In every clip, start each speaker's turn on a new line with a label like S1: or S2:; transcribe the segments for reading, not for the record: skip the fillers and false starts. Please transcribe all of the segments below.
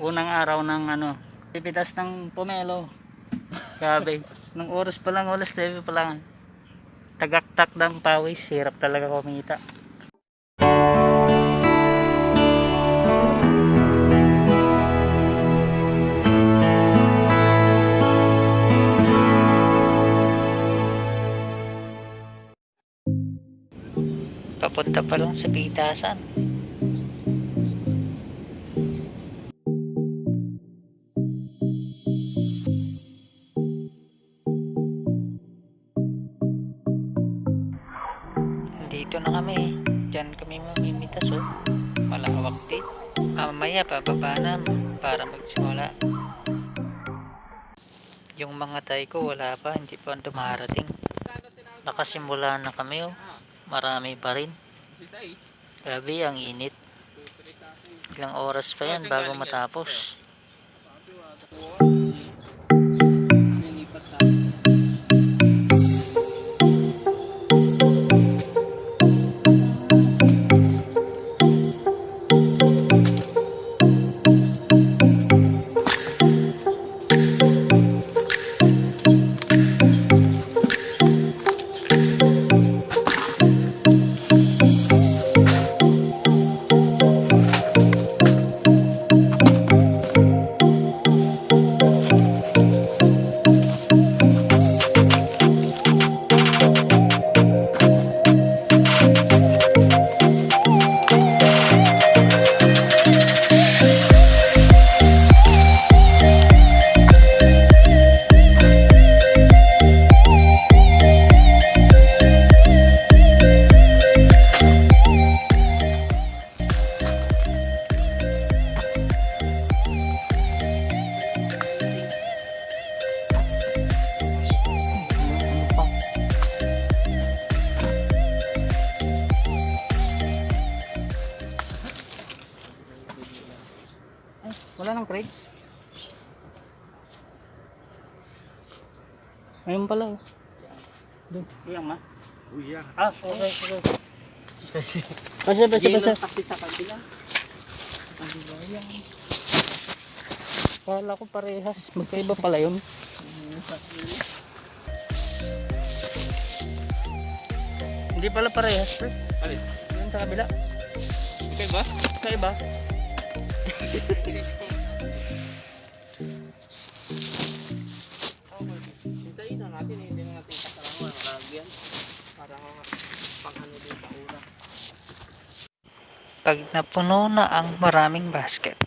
S1: Unang araw ng ano, pipitas ng pomelo. Grabe. Nung oras pa lang, alas 9 pa lang. Tagaktak ng pawis, hirap talaga kumita. Papunta pa lang sa pitasan. Dito na kami. Diyan kami mamimitas oh. Malawak din. Mamaya bababa na para magsimula. Yung mga tay ko wala pa, hindi pa dumarating. Nakasimula na kami oh. Marami pa rin. Grabe ang init. Ilang oras pa yan bago matapos. Wala nang crates. Ayun pala oh. Doon. Iyang ma.
S2: Uya.
S1: Ah, okay. Basta.
S2: Kasi sa kabila.
S1: Kala ko parehas. Magkaiba pala yun. Hindi pala parehas.
S2: Alis.
S1: Yun sa kabila.
S2: Okay ba?
S1: Kaiba.
S2: Hintayin na natin, hindi na natin kasalangan. Lagyan. Para pang ano din sa ura.
S1: Pag napuno na ang maraming basket,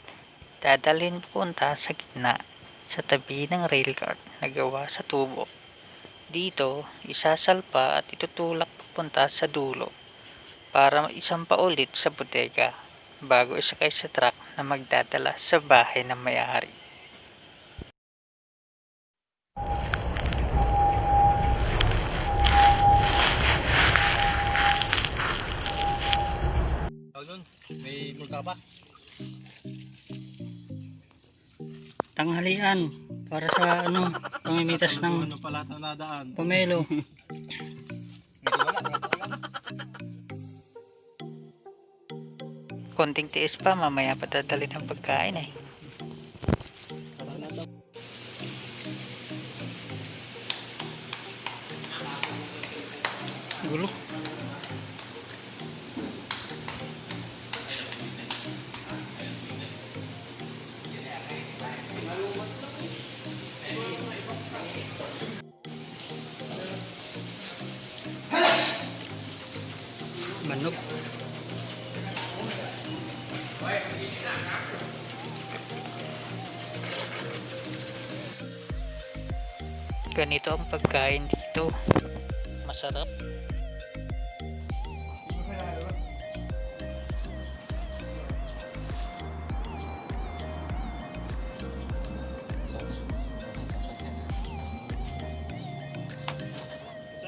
S1: dadalhin punta sa gitna sa tabi ng rail cart na gawa sa tubo. Dito, isasalpa at itutulak papunta sa dulo para isampa ulit sa bodega bago isakay sa truck na magdadala sa bahay ng may-ari.
S2: Doon, may multa pa.
S1: Tanghalian para sa ano, pamimitas ng
S2: Ano pala nadaan?
S1: pomelo. Konting tiis pa, mamaya pa dadalhin ng pagkain eh. Gulo. Manok. Ganito ang pagkain dito. Masarap.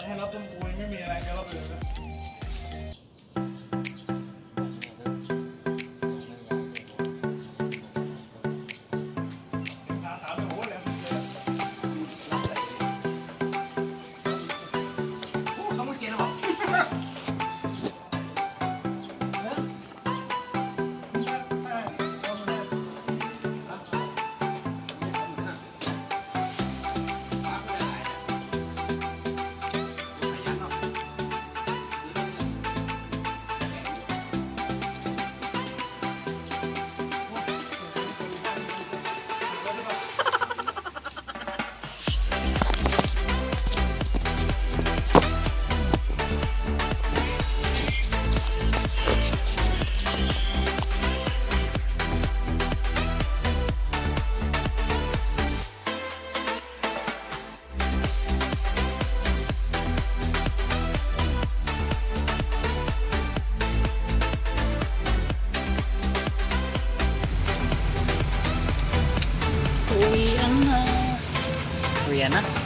S2: Hanap ng buhay mo, may nagkalap yun.
S1: Ayan na.